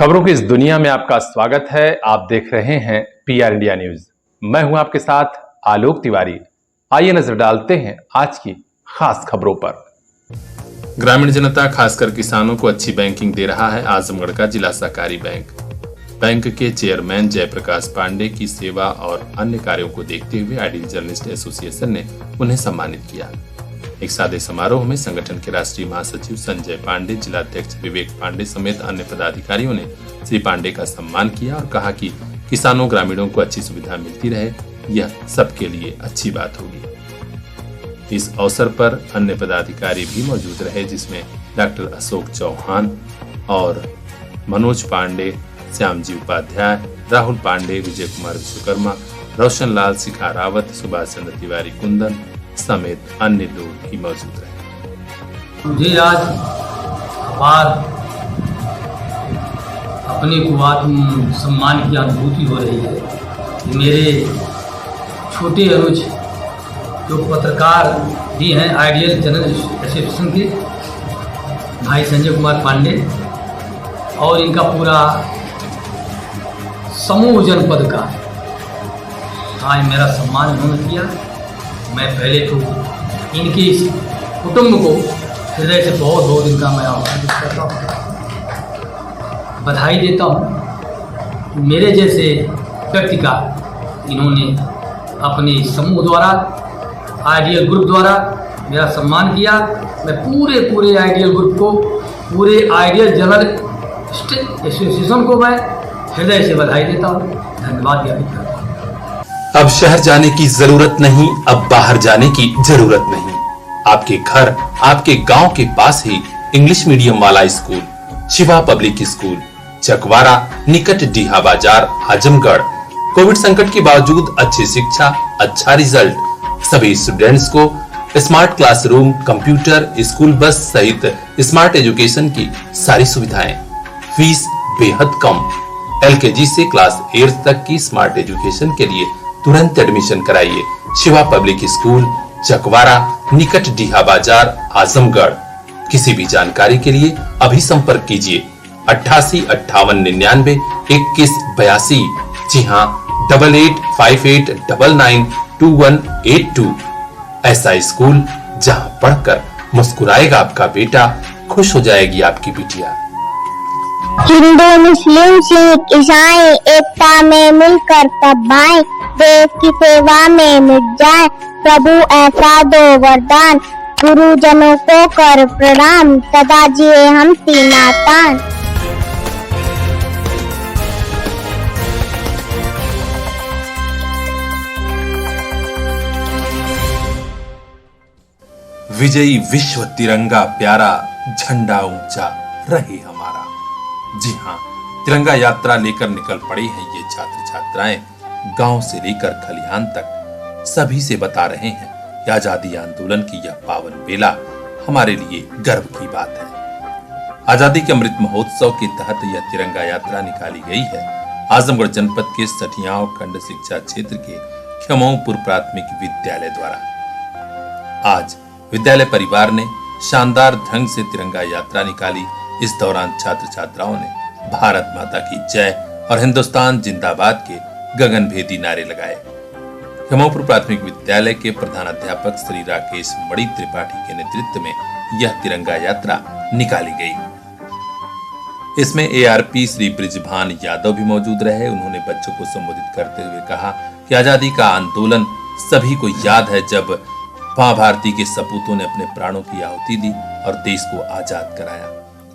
खबरों की इस दुनिया में आपका स्वागत है। आप देख रहे हैं पीआर इंडिया न्यूज। मैं हूं आपके साथ आलोक तिवारी। आइए नजर डालते हैं आज की खास खबरों पर। ग्रामीण जनता खासकर किसानों को अच्छी बैंकिंग दे रहा है आजमगढ़ का जिला सहकारी बैंक। बैंक के चेयरमैन जयप्रकाश पांडे की सेवा और अन्य कार्यों को देखते हुए आइडियल जर्नलिस्ट एसोसिएशन ने उन्हें सम्मानित किया। एक सादे समारोह में संगठन के राष्ट्रीय महासचिव संजय पांडे, जिलाध्यक्ष विवेक पांडे समेत अन्य पदाधिकारियों ने श्री पांडे का सम्मान किया और कहा कि किसानों ग्रामीणों को अच्छी सुविधा मिलती रहे, यह सबके लिए अच्छी बात होगी। इस अवसर पर अन्य पदाधिकारी भी मौजूद रहे, जिसमें डॉक्टर अशोक चौहान और मनोज पांडे, श्यामजी उपाध्याय, राहुल पांडे, विजय कुमार विश्वकर्मा, रोशन लाल शिखा रावत, सुभाष चंद्र तिवारी कुंदन समेत अन्य लोग भी मौजूद रहे। मुझे आज अपार अपने को आत्म सम्मान की अनुभूति हो रही है कि मेरे छोटे अनुज जो पत्रकार भी हैं आइडियल जर्नलिस्ट एसोसिएशन के भाई संजय कुमार पांडे और इनका पूरा समूह जनपद का आज मेरा सम्मान इन्होंने किया। मैं पहले तो इनके इस कुटुंब को हृदय से बहुत बहुत इनका मैं आभार करता हूँ, बधाई देता हूँ। मेरे जैसे व्यक्ति का इन्होंने अपने समूह द्वारा आइडियल ग्रुप द्वारा मेरा सम्मान किया। मैं पूरे आइडियल ग्रुप को, पूरे आइडियल जर्नलिस्ट एसोसिएशन को मैं हृदय से बधाई देता हूँ, धन्यवाद ज्ञापित करता हूँ। अब शहर जाने की जरूरत नहीं, अब बाहर जाने की जरूरत नहीं। आपके घर, आपके गांव के पास ही इंग्लिश मीडियम वाला school Shiva public school, Chakwara निकट डीहा बाजार, आजमगढ़। कोविड संकट के बावजूद अच्छी शिक्षा, अच्छा रिजल्ट, सभी स्टूडेंट्स को smart classroom, computer, school bus सहित स्मार्ट एजुकेशन की सारी सुविधाएं, फीस बेहद कम। एलकेजी से क्लास 8 तक की स्मार्ट एजुकेशन के लिए तुरंत एडमिशन कराइए। शिवा पब्लिक स्कूल, चकवारा निकट डीहा बाजार, आजमगढ़। किसी भी जानकारी के लिए अभी संपर्क कीजिए 88 58 99 21 82। जी हाँ, 8858992182। ऐसा स्कूल जहां पढ़कर मुस्कुराएगा आपका बेटा, खुश हो जाएगी आपकी बिटिया। हिंदू, मुस्लिम, सिख, ईसाई एकता में मिलकर तब भाई, देश की सेवा में मिट जाए प्रभु ऐसा दो वरदान, गुरुजनों को कर प्रणाम सदा जिए हम सीना तान। विजयी विश्व तिरंगा प्यारा, झंडा ऊंचा रहे हमारा। जी हाँ, तिरंगा यात्रा लेकर निकल पड़े हैं ये छात्र छात्राएं। गांव से लेकर खलिहान तक सभी से बता रहे हैं कि आजादी आंदोलन की यह पावन बेला हमारे लिए गर्व की बात है। आजादी के अमृत महोत्सव के तहत यह तिरंगा यात्रा निकाली गई है आजमगढ़ जनपद के सठियाव खंड शिक्षा क्षेत्र के खमौपुर प्राथमिक विद्यालय द्वारा। आज विद्यालय परिवार ने शानदार ढंग से तिरंगा यात्रा निकाली। इस दौरान छात्र छात्राओं ने भारत माता की जय और हिंदुस्तान जिंदाबाद के गगनभेदी नारे लगाए। खमौपुर प्राथमिक विद्यालय के प्रधानाध्यापक श्री राकेश मणि त्रिपाठी के नेतृत्व में यह तिरंगा यात्रा निकाली गई। इसमें एआरपी श्री ब्रिजभान यादव भी मौजूद रहे। उन्होंने बच्चों को संबोधित करते हुए कहा कि आजादी का आंदोलन सभी को याद है, जब मां भारती के सपूतों ने अपने प्राणों की आहुति दी और देश को आजाद कराया।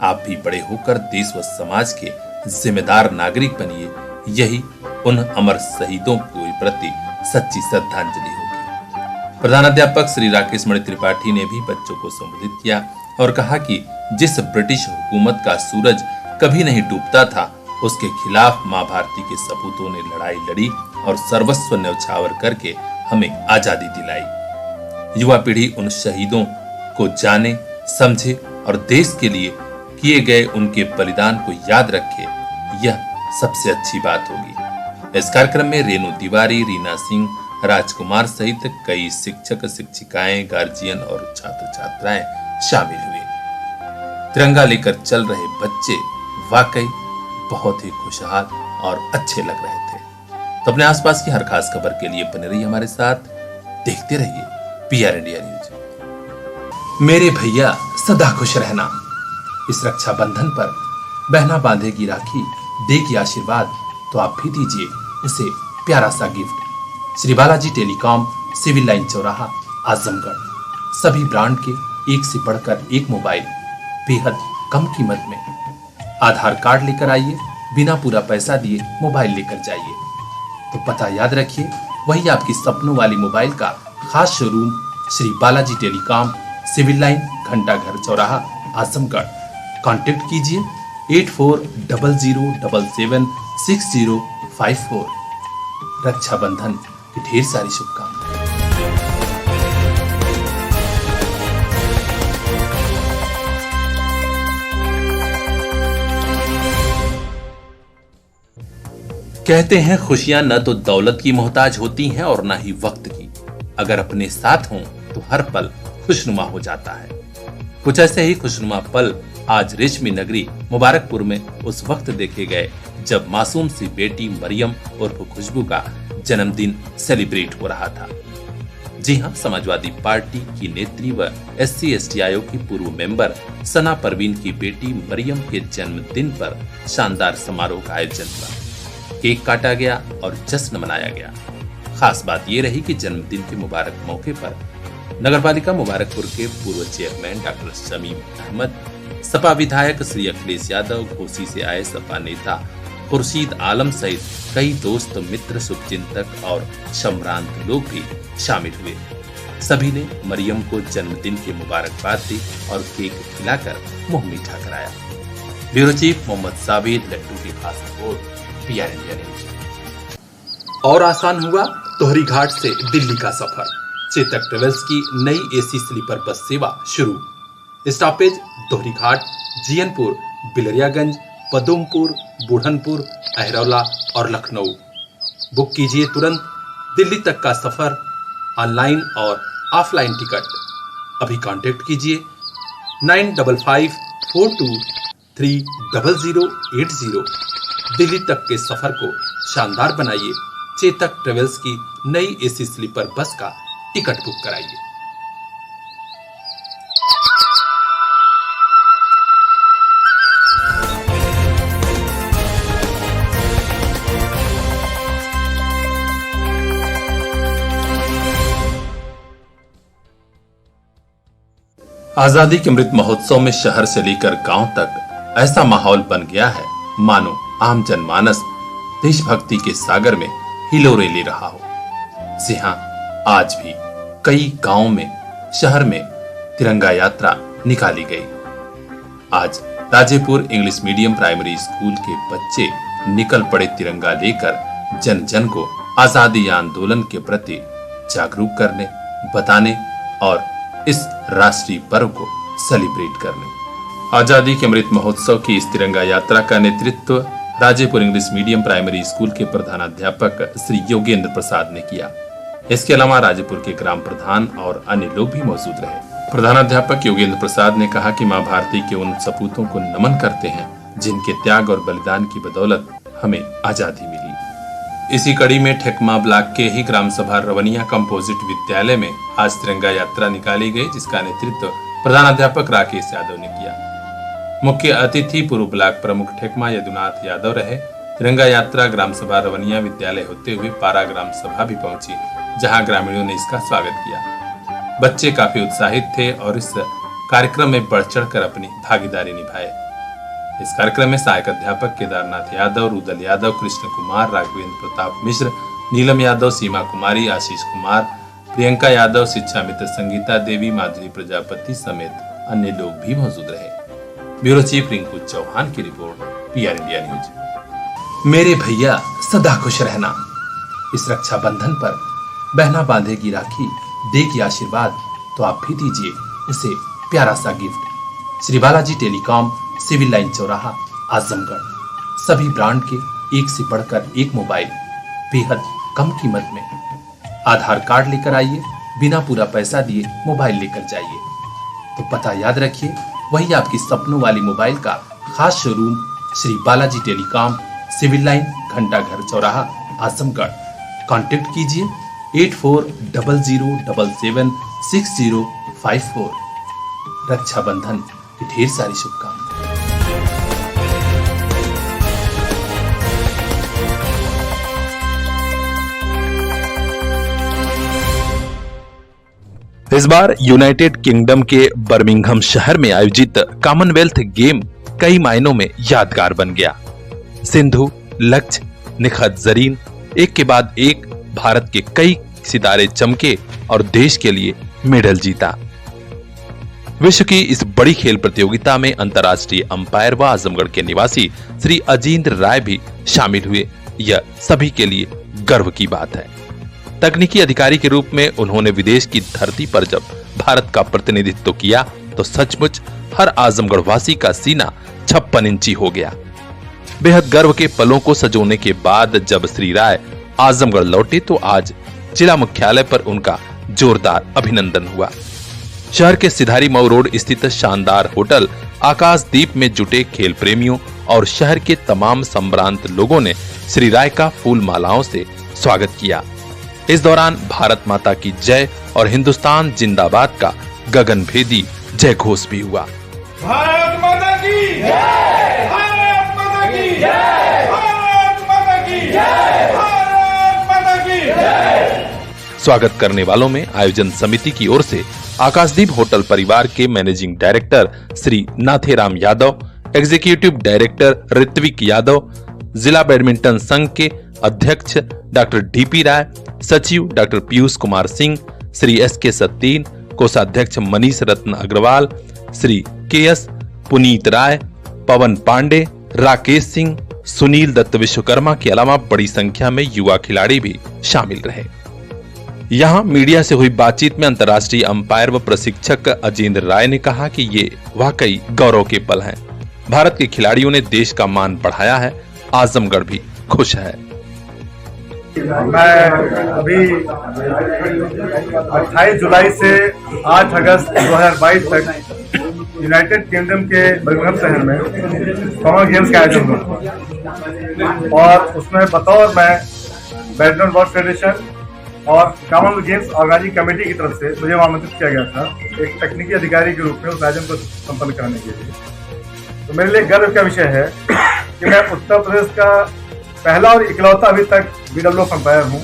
आप भी बड़े होकर देश व समाज के जिम्मेदार नागरिक बनिए, यही उन अमर शहीदों के प्रति सच्ची श्रद्धांजलि होगी। प्रधानाध्यापक श्री राकेश मणि त्रिपाठी ने भी बच्चों को संबोधित किया और कहा कि जिस ब्रिटिश हुकूमत का सूरज कभी नहीं डूबता था, उसके खिलाफ मां भारती के सपूतों ने लड़ाई लड़ी और सर्वस्व न्यौछावर करके हमें आजादी दिलाई। युवा पीढ़ी उन शहीदों को जाने, समझे और देश के लिए किए गए उनके बलिदान को याद रखे, यह सबसे अच्छी बात होगी। इस कार्यक्रम में रेणु तिवारी, रीना सिंह, राजकुमार सहित कई शिक्षक शिक्षिकाएं, गार्जियन और छात्र छात्राएं शामिल हुए। तिरंगा लेकर चल रहे बच्चे वाकई बहुत ही खुशहाल और अच्छे लग रहे थे। तो अपने आसपास की हर खास खबर के लिए बने रहिए हमारे साथ, देखते रहिए पीआर इंडिया न्यूज। मेरे भैया सदा खुश रहना। इस रक्षाबंधन पर बहना बांधेगी राखी, देगी आशीर्वाद, तो आप भी दीजिए इसे प्यारा सा gift. Shri Balaji telecom, civil line चौराहा, आजमगढ़। सभी ब्रांड के एक से बढ़कर एक मोबाइल बेहद कम कीमत में। आधार कार्ड लेकर आइए, बिना पूरा पैसा दिए मोबाइल लेकर जाइए। तो पता याद रखिए, वही आपकी सपनों वाली मोबाइल का खास showroom Shri Balaji telecom, civil line, Ghantaghar चौराहा, आजमगढ़। कांटेक्ट कीजिए 8400776054। रक्षाबंधन की ढेर सारी शुभकामनाएं। कहते हैं खुशियां न तो दौलत की मोहताज होती हैं और न ही वक्त की। अगर अपने साथ हों तो हर पल खुशनुमा हो जाता है। कुछ ऐसे ही खुशनुमा पल आज रेशमी नगरी मुबारकपुर में उस वक्त देखे गए जब मासूम सी बेटी मरियम उर्फ खुशबू का जन्मदिन सेलिब्रेट हो रहा था। जी हां, समाजवादी पार्टी की नेत्री व SC/ST आयोग की पूर्व मेंबर सना परवीन की बेटी मरियम के जन्मदिन पर शानदार समारोह का आयोजन हुआ। केक काटा गया और जश्न मनाया गया। खास बात यह रही कि जन्मदिन के मुबारक मौके पर नगरपालिका मुबारकपुर के पूर्व चेयरमैन डॉक्टर शमीम अहमद, सपा विधायक श्री अखिलेश यादव, घोसी से आए सपा नेता खुर्शीद आलम सहित कई दोस्त, मित्र, शुभचिंतक और सम्भ्रांत लोग भी शामिल हुए। सभी ने मरियम को जन्मदिन की मुबारकबाद दी और केक खिलाकर मुंह मीठा कराया। ब्यूरो चीफ मोहम्मद साबिर लट्टू की खास रिपोर्ट, पीआर इंडिया न्यूज। और आसान हुआ तोहरी घाट से दिल्ली का सफर। चेतक ट्रेवल्स की नई AC स्लीपर बस सेवा शुरू। स्टॉपेज दोहरी घाट, जीयनपुर, बिलरियागंज, पदुमपुर, बुढ़नपुर, अहरौला और लखनऊ। बुक कीजिए तुरंत दिल्ली तक का सफर, ऑनलाइन और ऑफलाइन टिकट। अभी कांटेक्ट कीजिए 9554230080। दिल्ली तक के सफर को शानदार बनाइए। चेतक ट्रेवल्स की नई AC स्लीपर बस का टिकट बुक कराइए। आजादी के अमृत महोत्सव में शहर से लेकर गांव तक ऐसा माहौल बन गया है मानो आम जनमानस देशभक्ति के सागर में हिलोरे ले रहा हो। जी हां, आज भी कई गांवों में, शहर में तिरंगा यात्रा निकाली गई। आज Rajepur English medium primary school के बच्चे निकल पड़े तिरंगा लेकर जन जन को आजादी आंदोलन के प्रति जागरूक करने, बताने और इस राष्ट्रीय पर्व को सेलिब्रेट करने। आजादी के अमृत महोत्सव की इस तिरंगा यात्रा का नेतृत्व Rajepur English medium primary school के प्रधानाध्यापक श्री योगेंद्र प्रसाद ने किया। इसके अलावा राजेपुर के ग्राम प्रधान और अन्य लोग भी मौजूद रहे। प्रधानाध्यापक योगेंद्र प्रसाद ने कहा कि मां भारती के उन सपूतों को नमन करते हैं जिनके त्याग और बलिदान की बदौलत हमें आजादी मिली। इसी कड़ी में ठेकमा ब्लॉक के ही ग्राम सभा रवनिया कंपोजिट विद्यालय में आज तिरंगा यात्रा निकाली गई, जिसका नेतृत्व प्रधानाध्यापक राकेश यादव ने किया। मुख्य अतिथि पूर्व ब्लॉक प्रमुख ठेकमा यदुनाथ यादव रहे। तिरंगा यात्रा ग्राम सभा रवनिया विद्यालय होते हुए पारा ग्राम सभा भी पहुंची, जहां ग्रामीणों ने इसका स्वागत किया। बच्चे काफी उत्साहित थे और इस कार्यक्रम में बढ़ चढ़ कर अपनी भागीदारी निभाए। इस कार्यक्रम में सहायक अध्यापक केदारनाथ यादव, रुदल यादव, कृष्ण कुमार, राघवेंद्र प्रताप मिश्र, नीलम यादव, सीमा कुमारी, आशीष कुमार, प्रियंका यादव, शिक्षा मित्र संगीता देवी, माधुरी प्रजापति समेत अन्य लोग भी मौजूद रहे। ब्यूरो चीफ रिंकू चौहान की रिपोर्ट, पीआर इंडिया न्यूज। मेरे भैया सदा खुश रहना। इस रक्षाबंधन पर बहना बांधेगी राखी, देगी आशीर्वाद, तो आप भी दीजिए इसे प्यारा सा gift. Shri Balaji telecom, civil line चौराहा, आजमगढ़। सभी ब्रांड के एक से बढ़कर एक मोबाइल बेहद कम कीमत में। आधार कार्ड लेकर आइए, बिना पूरा पैसा दिए मोबाइल लेकर जाइए। तो पता याद रखिए, वही आपकी सपनों वाली मोबाइल का खास showroom Shri Balaji telecom, civil line, घंटा घर चौराहा, आजमगढ़। कांटेक्ट कीजिए 8400776054। रक्षाबंधन की ढेर सारी शुभकामनाएं। इस बार यूनाइटेड किंगडम के बर्मिंघम शहर में आयोजित कॉमनवेल्थ गेम कई मायनों में यादगार बन गया। सिंधु, लक्ष्य, निखत जरीन, एक के बाद एक भारत के कई सितारे चमके और देश के लिए मेडल जीता। विश्व की इस बड़ी खेल प्रतियोगिता में अंतर्राष्ट्रीय अंपायर व आजमगढ़ के निवासी श्री अजींद्र राय भी शामिल हुए। यह सभी के लिए गर्व की बात है। तकनीकी अधिकारी के रूप में उन्होंने विदेश की धरती पर जब भारत का प्रतिनिधित्व किया तो सचमुच हर आजमगढ़ वासी का सीना 56 इंची हो गया। बेहद गर्व के पलों को सजोने के बाद जब श्री राय आजमगढ़ लौटे तो आज जिला मुख्यालय पर उनका जोरदार अभिनंदन हुआ। शहर के सिधारी मऊ रोड स्थित शानदार होटल आकाशदीप में जुटे खेल प्रेमियों और शहर के तमाम संभ्रांत लोगों ने श्री राय का फूल मालाओं से स्वागत किया। इस दौरान भारत माता की जय और हिंदुस्तान जिंदाबाद का गगनभेदी जय घोष भी हुआ। भारत माता की जय, भारत माता की जय, भारत माता की जय, भारत माता की जय। स्वागत करने वालों में आयोजन समिति की ओर से आकाशदीप होटल परिवार के managing director Shri Natheram Yadav, executive director Ritwik Yadav, जिला बैडमिंटन संघ के अध्यक्ष डॉक्टर डीपी राय, सचिव डॉक्टर पीयूष कुमार सिंह, श्री एसके सत्तीन, कोषाध्यक्ष मनीष रत्न अग्रवाल, श्री केएस पुनीत राय, पवन पांडे, राकेश सिंह, सुनील दत्त विश्वकर्मा के अलावा बड़ी संख्या में युवा खिलाड़ी भी शामिल रहे। यहां मीडिया से हुई बातचीत में अंतर्राष्ट्रीय अंपायर व प्रशिक्षक अजींद्र राय ने कहा कि ये वाकई गौरव के पल हैं। भारत के खिलाड़ियों ने देश का मान बढ़ाया है। आजमगढ़ भी खुश है। मैं अभी 28 जुलाई से 8 अगस्त 2022 तक यूनाइटेड किंगडम के बर्मिंघम शहर में कॉमन गेम्स का आयोजन हुआ और उसमें बतौर मैं बैडमिंटन वर्ल्ड फेडरेशन और कॉमनवेल्थ गेम्स ऑर्गेनाइजिंग कमेटी की तरफ से मुझे आमंत्रित किया गया था एक तकनीकी अधिकारी के रूप में उस आयोजन को संपन्न कराने के लिए। तो मेरे लिए गर्व का विषय है कि मैं उत्तर प्रदेश का पहला और इकलौता अभी तक BWF अंपायर हूँ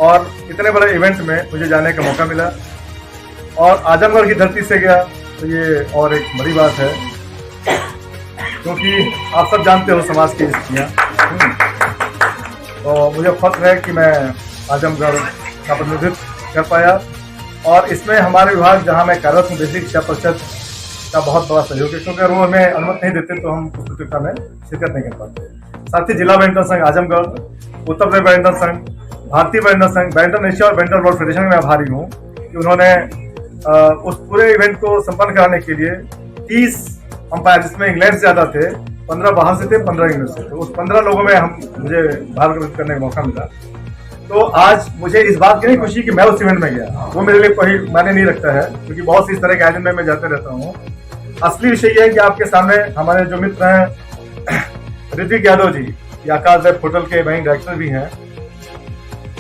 और इतने बड़े इवेंट में मुझे जाने का मौका मिला और आजमगढ़ की धरती से गया तो ये और एक बड़ी बात है, क्योंकि आप सब जानते हो समाज की स्थितियाँ। तो मुझे फख्र है कि मैं आजमगढ़ का प्रतिनिधित्व कर पाया और इसमें हमारे विभाग जहाँ मैं कार्यरत हूँ बेसिक शिक्षा परिषद का बहुत बड़ा सहयोग है, क्योंकि वो हमें अनुमति नहीं देते तो हम उस प्रतियोगिता में शिरकत नहीं कर पाते। साथ ही जिला बैडमिंटन संघ आजमगढ़, उत्तर प्रदेश बैडमिंटन संघ, भारतीय बैडमिंटन संघ, बैडमिंटन एशिया और बैडमिंटन वर्ल्ड फेडरेशन में आभारी हूँ कि उन्होंने उस पूरे इवेंट को संपन्न कराने के लिए 30 अंपायर, जिसमें इंग्लैंड से ज्यादा थे, 15 बाहर से थे, 15 इंग्लैंड से थे, उस 15 लोगों में मुझे भारत को करने का मौका मिला। तो आज मुझे इस बात की नहीं खुशी कि मैं उस इवेंट में गया, वो मेरे लिए कोई मायने नहीं रखता है, क्योंकि बहुत सी इस तरह के आयोजन में मैं जाते रहता हूँ। असली विषय यह है कि आपके सामने हमारे जो मित्र हैं ऋत्विक यादव जी, आकाशदीप होटल के मैनेजिंग डायरेक्टर भी हैं,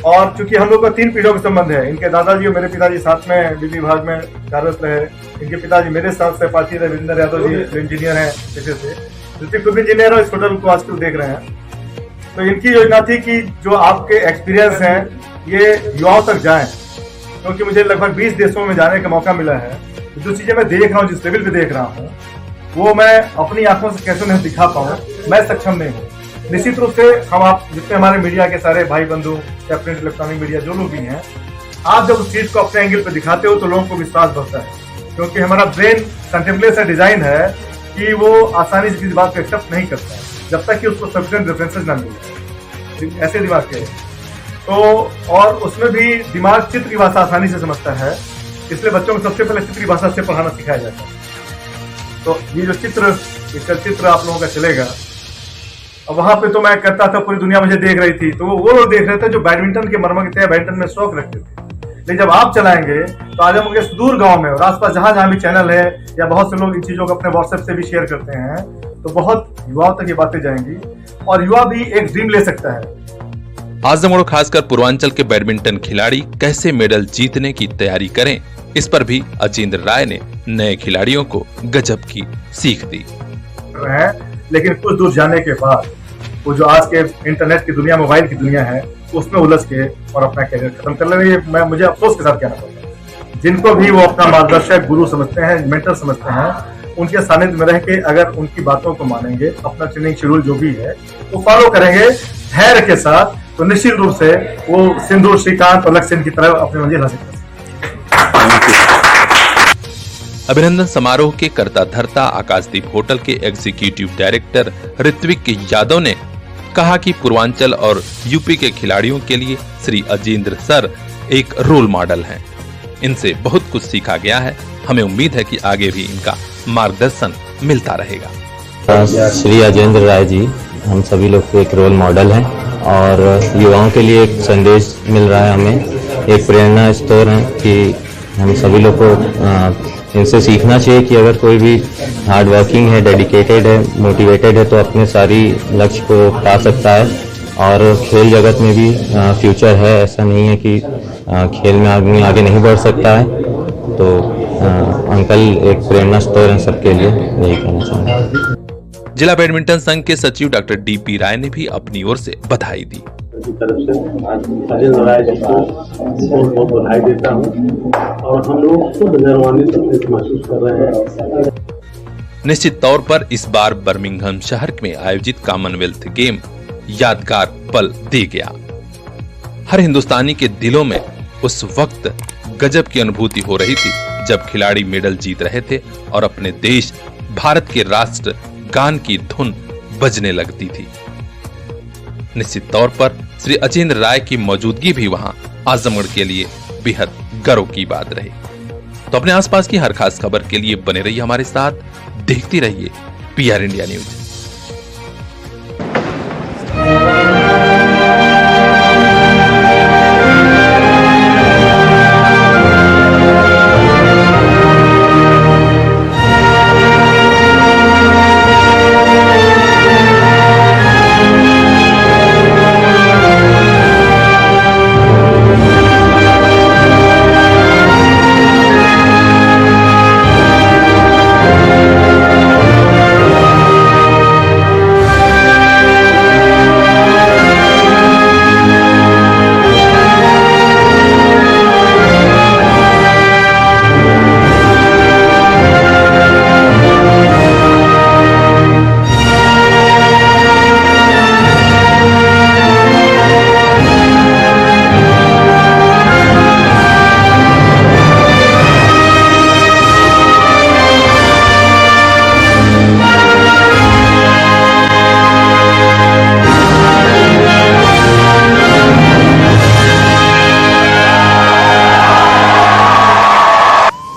और चूंकि हम लोग का 3 पीढ़ियों का संबंध है, इनके दादाजी और मेरे पिताजी साथ में बिजली विभाग में कार्यरत रहे, इनके पिताजी मेरे साथ सहपाठी रहे, वीरेंद्र यादव जी इंजीनियर हैं पेशे से, ऋत्विक खुद इंजीनियर और इस होटल को आज देख रहे हैं। तो इनकी योजना थी कि जो आपके एक्सपीरियंस हैं ये युवाओं तक जाएं, क्योंकि मुझे लगभग 20 देशों में जाने का मौका मिला है। जो चीजें मैं देख रहा हूँ, जिस लेवल पे देख रहा हूँ, वो मैं अपनी आंखों से कैसे नहीं दिखा पाऊँ, मैं सक्षम नहीं हूँ। निश्चित रूप से हम आप जितने हमारे मीडिया के सारे भाई बंधु या प्रिंट इलेक्ट्रॉनिक मीडिया जो लोग भी हैं, आप जब उस चीज को अपने एंगल पे दिखाते हो तो लोगों को विश्वास बढ़ता है, क्योंकि हमारा ब्रेन कंटेम्पलेट से डिजाइन है कि वो आसानी से किसी बात को एक्सेप्ट नहीं करता है जब तक कि उसको सफिशिएंट रेफरेंसेस ना मिले, ऐसे दिमाग के। तो और उसमें भी दिमाग चित्र की भाषा आसानी से समझता है, इसलिए बच्चों को सबसे पहले चित्र की भाषा से पढ़ाना सिखाया जाता है। तो ये जो चित्र आप लोगों का चलेगा, अब वहां पे तो मैं करता था, पूरी दुनिया मुझे देख रही थी, तो वो लोग देख रहे थे जो बैडमिंटन के मर्म के बैडमिंटन में शौक रखते थे। लेकिन जब आप चलाएंगे तो आज हम सुदूर गांव में और आसपास जहां भी चैनल है या बहुत से लोग इन चीजों को अपने व्हाट्सएप से भी शेयर करते हैं, तो बहुत युवाओं तक ये बातें जाएंगी और युवा भी एक ड्रीम ले सकता है। आजमगढ़ खासकर पूर्वांचल के बैडमिंटन खिलाड़ी कैसे मेडल जीतने की तैयारी करें, इस पर भी अजेंद्र राय ने नए खिलाड़ियों को गजब की सीख दी है। लेकिन कुछ दूर जाने के बाद वो जो आज के इंटरनेट की दुनिया, मोबाइल की दुनिया है, उसमें उलझ के और अपना कैरियर खत्म कर ले। मैं मुझे अफसोस के साथ कहना पड़ता है। जिनको भी वो अपना मार्गदर्शक गुरु समझते हैं, मेंटर समझते हैं, उनके सानिध्य में रह के अगर उनकी बातों को मानेंगे, अपना ट्रेनिंग शेड्यूल जो भी है वो फॉलो करेंगे धैर्य के साथ, तो निश्चित रूप से वो सिंधु, श्रीकांत और लक्ष्य की तरफ अपनी मंजिल हासिल कर सकते। अभिनंदन समारोह के करता धरता आकाशदीप होटल के एग्जीक्यूटिव डायरेक्टर ऋत्विक यादव ने कहा कि पूर्वांचल और यूपी के खिलाड़ियों के लिए श्री अजेंद्र सर एक रोल मॉडल हैं। इनसे बहुत कुछ सीखा गया है। हमें उम्मीद है कि आगे भी इनका मार्गदर्शन मिलता रहेगा। श्री अजेंद्र राय जी हम सभी लोग को एक रोल मॉडल हैं और युवाओं के लिए एक संदेश मिल रहा है, हमें एक प्रेरणा स्रोत है कि हम सभी लोग को इनसे सीखना चाहिए कि अगर कोई भी हार्ड वर्किंग है, डेडिकेटेड है, मोटिवेटेड है तो अपने सारी लक्ष्य को पा सकता है और खेल जगत में भी फ्यूचर है। ऐसा नहीं है कि खेल में आगे नहीं बढ़ सकता है। तो अंकल एक प्रेरणा स्रोत है सबके लिए, यही कहना चाहूँगा। जिला बैडमिंटन संघ के सचिव डॉक्टर डीपी राय ने भी अपनी ओर से बधाई दी। तरफ से अजेंद्र राय जी को बहुत बहुत बधाई देता हूँ और हम लोग खुद गौरवान्वित महसूस कर रहे हैं। निश्चित तौर पर इस बार बर्मिंघम शहर में आयोजित कॉमनवेल्थ गेम यादगार पल दे गया। हर हिंदुस्तानी के दिलों में उस वक्त गजब की अनुभूति हो रही थी जब खिलाड़ी मेडल जीत रहे थे और अपने देश भारत के राष्ट्र गान की धुन बजने लगती थी। निश्चित तौर पर श्री अजेंद्र राय की मौजूदगी भी वहां आजमगढ़ के लिए बेहद गर्व की बात रही। तो अपने आसपास की हर खास खबर के लिए बने रहिए हमारे साथ, देखती रहिए PR इंडिया न्यूज।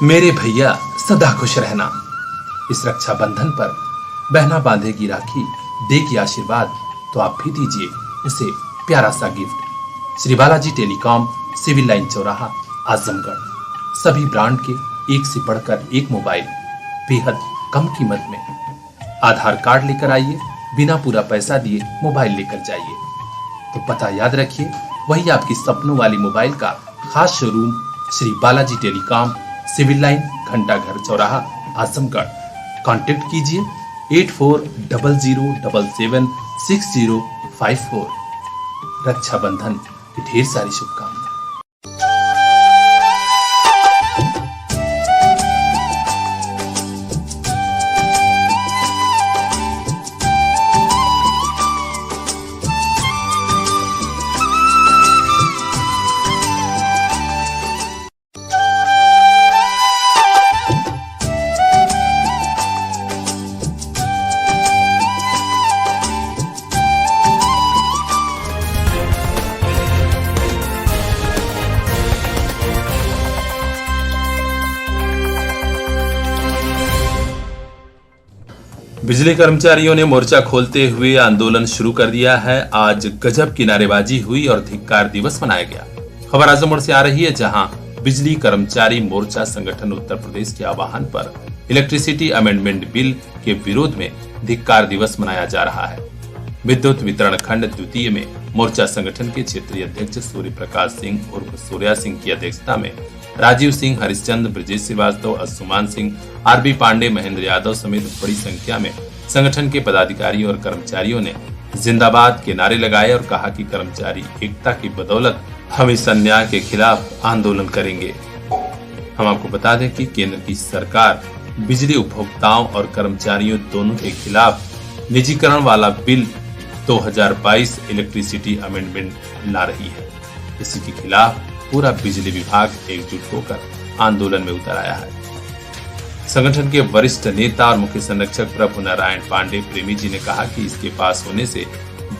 मेरे भैया सदा खुश रहना। इस रक्षा बंधन पर बहना बांधेगी राखी, देगी आशीर्वाद, तो आप भी दीजिए उसे प्यारा सा gift. Shri Balaji telecom, civil line चौराहा, आजमगढ़। सभी ब्रांड के एक से बढ़कर एक मोबाइल बेहद कम कीमत में। आधार कार्ड लेकर आइए, बिना पूरा पैसा दिए मोबाइल लेकर जाइए। तो पता याद रखिए, वही आपकी सपनों वाली मोबाइल का खास showroom Shri Balaji telecom, civil line, घंटा घर चौराहा, आजमगढ़। कांटेक्ट कीजिए 8400776054। रक्षाबंधन की ढेर सारी शुभकामनाएं। बिजली कर्मचारियों ने मोर्चा खोलते हुए आंदोलन शुरू कर दिया है। आज गजब की नारेबाजी हुई और धिक्कार दिवस मनाया गया। खबर आजमगढ़ से आ रही है, जहां बिजली कर्मचारी मोर्चा संगठन उत्तर प्रदेश के आह्वान पर इलेक्ट्रिसिटी अमेंडमेंट बिल के विरोध में धिक्कार दिवस मनाया जा रहा है। विद्युत वितरण खंड द्वितीय में मोर्चा संगठन के क्षेत्रीय अध्यक्ष सूर्य प्रकाश सिंह उर्फ सूर्या सिंह की अध्यक्षता में राजीव सिंह, हरिश्चंद्र, ब्रजेश श्रीवास्तव, असुमान सिंह, आरबी पांडे, महेंद्र यादव समेत बड़ी संख्या में संगठन के पदाधिकारियों और कर्मचारियों ने जिंदाबाद के नारे लगाए और कहा कि कर्मचारी एकता की बदौलत हम इस अन्याय के खिलाफ आंदोलन करेंगे। हम आपको बता दें कि केंद्र की सरकार बिजली उपभोक्ताओं और कर्मचारियों दोनों के खिलाफ निजीकरण वाला बिल 2022 इलेक्ट्रिसिटी अमेंडमेंट ला रही है। इसी के खिलाफ पूरा बिजली विभाग एकजुट होकर आंदोलन में उतर आया है। संगठन के वरिष्ठ नेता और मुख्य संरक्षक प्रभु नारायण पांडे प्रेमी जी ने कहा कि इसके पास होने से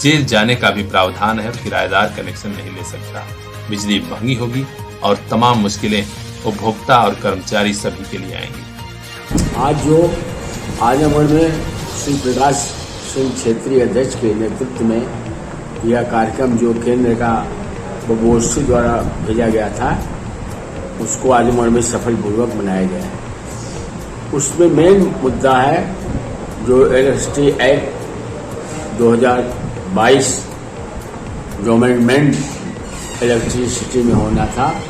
जेल जाने का भी प्रावधान है और किराएदार कनेक्शन नहीं ले सकता। बिजली महंगी होगी और तमाम मुश्किलें उपभोक्ता और कर्मचारी सभी के लिए आएंगी। आज जो आजमगढ़ में श्री प्रकाश सिंह क्षेत्रीय अध्यक्ष के नेतृत्व में यह कार्यक्रम जो केंद्र का गोष्ठी द्वारा भेजा गया था, उसको आजमगढ़ में सफलपूर्वक मनाया गया है। उसमें मेन मुद्दा है जो इलेक्ट्रिसिटी एक्ट 2022 जो अमेंडमेंट इलेक्ट्रिसिटी में होना था,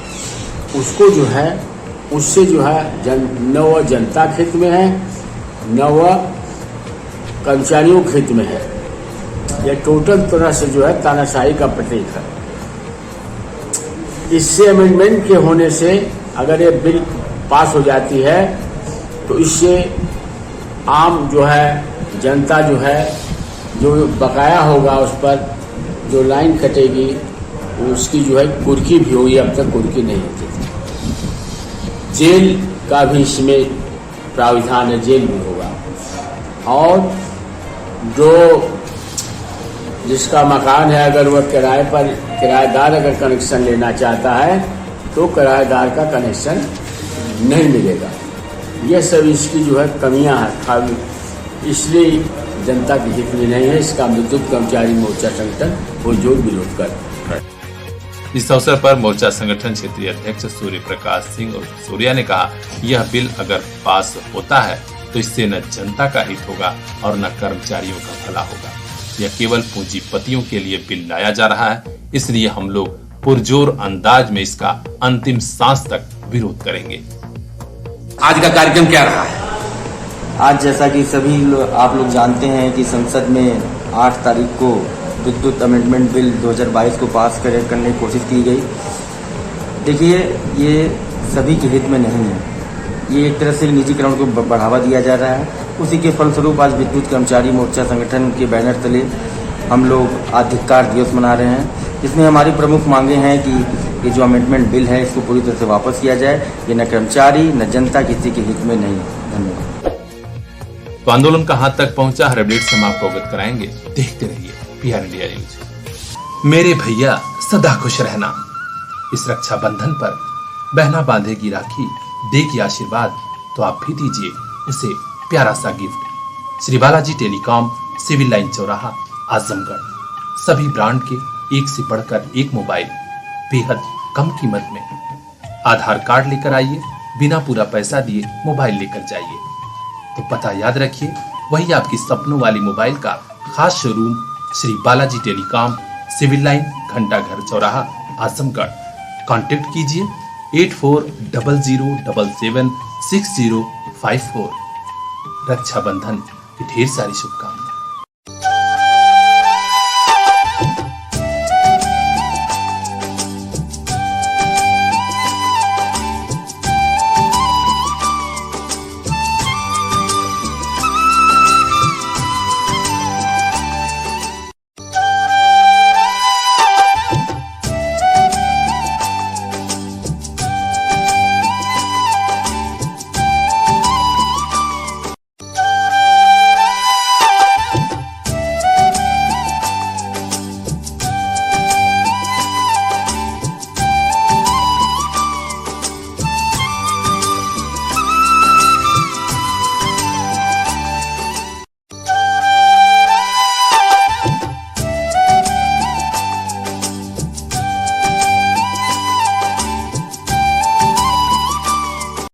उसको जो है उससे जो है न वह जनता के हित में है न वह कर्मचारियों के हित में है। यह टोटल तरह से जो है तानाशाही का प्रतीक है। इससे अमेंडमेंट के होने से अगर ये बिल पास हो जाती है तो इससे आम जो है जनता जो है जो बकाया होगा उस पर जो लाइन कटेगी उसकी जो है कुर्की भी होगी। अब तक कुर्की नहीं होती थी। जेल का भी इसमें प्राविधान है, जेल भी होगा। और जो जिसका मकान है अगर वह किराए पर किराएदार अगर कनेक्शन लेना चाहता है तो किराएदार का कनेक्शन नहीं मिलेगा। यह सब इसकी जो है कमियां हैं, खाली इसलिए जनता के हित में नहीं है। इसका विद्युत कर्मचारी मोर्चा संगठन पुरजोर विरोध कर। इस अवसर पर मोर्चा संगठन क्षेत्रीय अध्यक्ष सूर्य प्रकाश सिंह और सूर्या ने कहा, यह बिल अगर पास होता है तो इससे न जनता का हित होगा और न कर्मचारियों का भला होगा। यह केवल पूंजीपतियों के लिए बिल लाया जा रहा है, इसलिए हम लोग पुरजोर अंदाज में इसका अंतिम सांस तक विरोध करेंगे। आज का कार्यक्रम क्या रहा है? आज जैसा कि सभी आप लोग जानते हैं कि संसद में 8 तारीख को विद्युत अमेंडमेंट बिल 2022 को पास करने की कोशिश की गई। देखिए, ये सभी के हित में नहीं है। ये एक तरह से निजीकरण को बढ़ावा दिया जा रहा है। उसी के फलस्वरूप आज विद्युत कर्मचारी मोर्चा संगठन के बैनर तले हम लोग आज धिक्कार दिवस मना रहे हैं। इसमें हमारी प्रमुख मांगे हैं कि ये जो अमेंडमेंट बिल है इसको पूरी तरह से वापस किया जाए। ये न कर्मचारी न जनता किसी के हित में नहीं है। धन्यवाद। तो आंदोलन कहां तक पहुंचा, हर अपडेट से हम आपको अवगत कराएंगे। देखते रहिए PR इंडिया न्यूज। मेरे भैया सदा खुश रहना। इस रक्षा बंधन पर बहना बांधेगी राखी, देगी आशीर्वाद तो आप भी दीजिए उसे प्यारा सा gift. Shri Balaji telecom, civil line चौराहा, आजमगढ़। सभी ब्रांड के एक से बढ़कर एक मोबाइल बेहद कम कीमत में। आधार कार्ड लेकर आइए, बिना पूरा पैसा दिए मोबाइल लेकर जाइए। तो पता याद रखिए, वही आपकी सपनों वाली मोबाइल का खास showroom Shri Balaji telecom, civil line, घंटा घर चौराहा, आजमगढ़। कांटेक्ट कीजिए 8400776054। रक्षाबंधन की ढेर सारी शुभकामनाएं।